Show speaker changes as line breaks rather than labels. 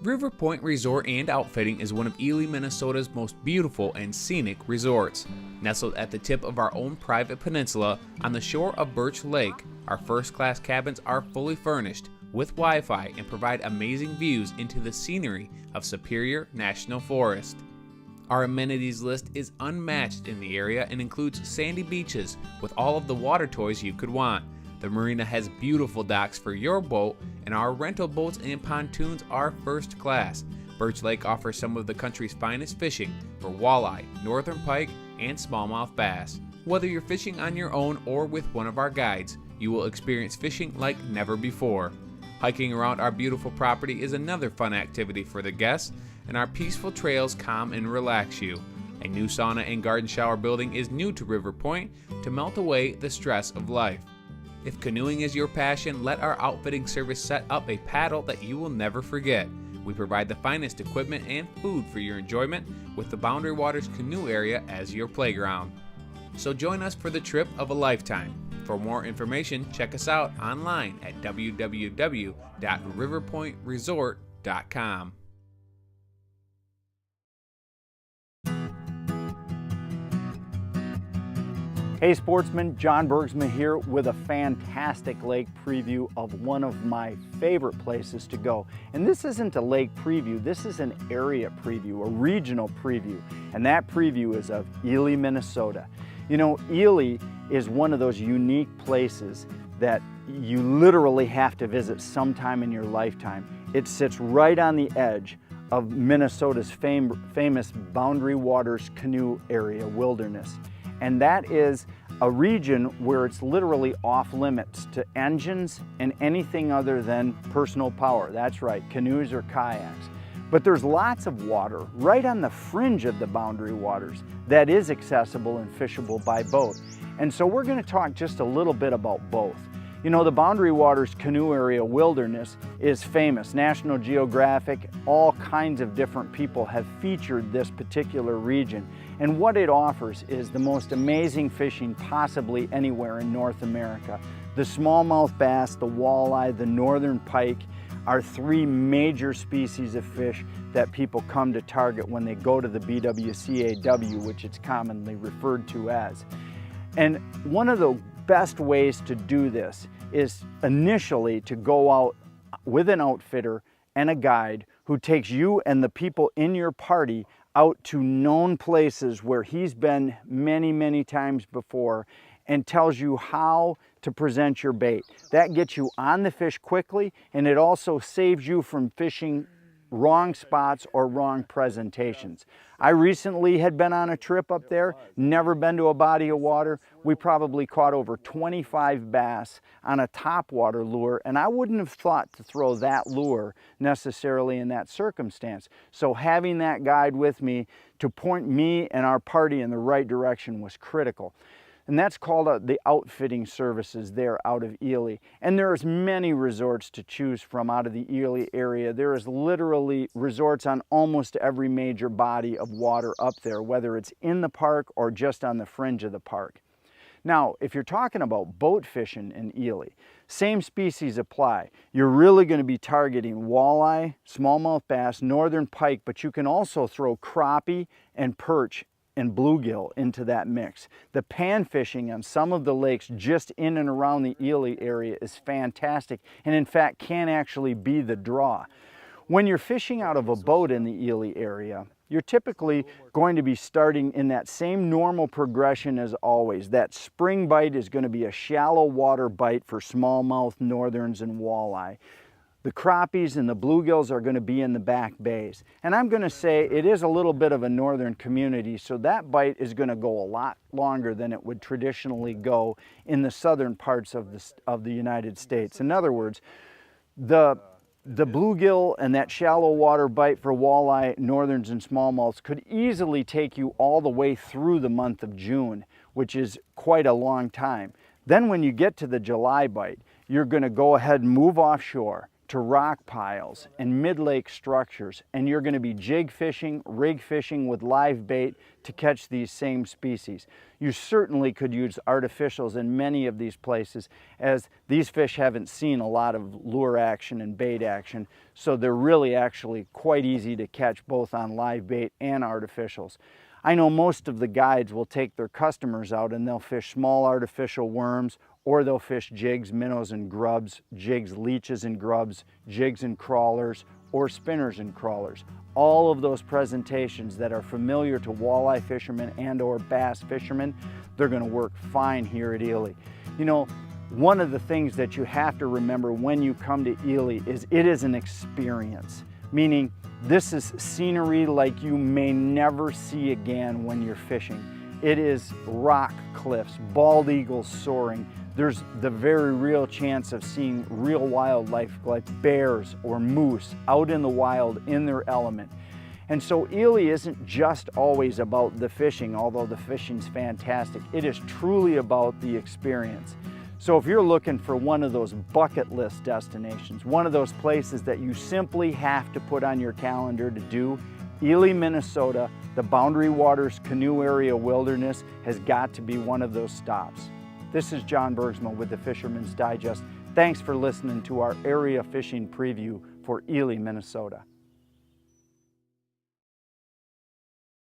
River Point Resort and Outfitting is one of Ely, Minnesota's most beautiful and scenic resorts. Nestled at the tip of our own private peninsula on the shore of Birch Lake, our first-class cabins are fully furnished with Wi-Fi and provide amazing views into the scenery of Superior National Forest. Our amenities list is unmatched in the area and includes sandy beaches with all of the water toys you could want. The marina has beautiful docks for your boat, and our rental boats and pontoons are first class. Birch Lake offers some of the country's finest fishing for walleye, northern pike, and smallmouth bass. Whether you're fishing on your own or with one of our guides, you will experience fishing like never before. Hiking around our beautiful property is another fun activity for the guests, and our peaceful trails calm and relax you. A new sauna and garden shower building is new to River Point to melt away the stress of life. If canoeing is your passion, let our outfitting service set up a paddle that you will never forget. We provide the finest equipment and food for your enjoyment with the Boundary Waters Canoe area as your playground. So join us for the trip of a lifetime. For more information, check us out online at www.riverpointresort.com.
Hey sportsmen, John Bergsman here with a fantastic lake preview of one of my favorite places to go. And this isn't a lake preview, this is an area preview, a regional preview. And that preview is of Ely, Minnesota. You know, Ely is one of those unique places that you literally have to visit sometime in your lifetime. It sits right on the edge of Minnesota's famous Boundary Waters Canoe area wilderness. And that is a region where it's literally off limits to engines and anything other than personal power. That's right, canoes or kayaks. But there's lots of water right on the fringe of the Boundary Waters that is accessible and fishable by boat. And so we're going to talk just a little bit about both. You know, the Boundary Waters Canoe Area Wilderness is famous. National Geographic, all kinds of different people have featured this particular region. And what it offers is the most amazing fishing possibly anywhere in North America. The smallmouth bass, the walleye, the northern pike are three major species of fish that people come to target when they go to the BWCA, which it's commonly referred to as. And one of the best ways to do this is initially to go out with an outfitter and a guide who takes you and the people in your party out to known places where he's been many times before and tells you how to present your bait. That gets you on the fish quickly, and it also saves you from fishing wrong spots or wrong presentations. I recently had been on a trip up there, never been to a body of water. We probably caught over 25 bass on a topwater lure, and I wouldn't have thought to throw that lure necessarily in that circumstance. So having that guide with me to point me and our party in the right direction was critical. And that's called the outfitting services there out of Ely. And there's many resorts to choose from out of the Ely area. There is literally resorts on almost every major body of water up there, whether it's in the park or just on the fringe of the park. Now, if you're talking about boat fishing in Ely, same species apply. You're really going to be targeting walleye, smallmouth bass, northern pike, but you can also throw crappie and perch and bluegill into that mix. The pan fishing on some of the lakes just in and around the Ely area is fantastic, and in fact can actually be the draw. When you're fishing out of a boat in the Ely area, you're typically going to be starting in that same normal progression as always. That spring bite is going to be a shallow water bite for smallmouth, northerns, and walleye. The crappies and the bluegills are going to be in the back bays. And I'm going to say it is a little bit of a northern community, so that bite is going to go a lot longer than it would traditionally go in the southern parts of the United States. In other words, the bluegill and that shallow water bite for walleye, northerns, and smallmouths could easily take you all the way through the month of June, which is quite a long time. Then when you get to the July bite, you're going to go ahead and move offshore, to rock piles and mid-lake structures, and you're going to be jig fishing, rig fishing with live bait to catch these same species. You certainly could use artificials in many of these places, as these fish haven't seen a lot of lure action and bait action, so they're really actually quite easy to catch both on live bait and artificials. I know most of the guides will take their customers out and they'll fish small artificial worms, or they'll fish jigs, minnows, and grubs, jigs, leeches, and grubs, jigs and crawlers, or spinners and crawlers. All of those presentations that are familiar to walleye fishermen and or bass fishermen, they're going to work fine here at Ely. You know, one of the things that you have to remember when you come to Ely is it is an experience, meaning this is scenery like you may never see again when you're fishing. It is rock cliffs, bald eagles soaring. There's the very real chance of seeing real wildlife like bears or moose out in the wild in their element. And so Ely isn't just always about the fishing, although the fishing's fantastic. It is truly about the experience. So if you're looking for one of those bucket list destinations, one of those places that you simply have to put on your calendar to do, Ely, Minnesota, the Boundary Waters Canoe Area Wilderness has got to be one of those stops. This is John Bergsma with the Fisherman's Digest. Thanks for listening to our area fishing preview for Ely, Minnesota.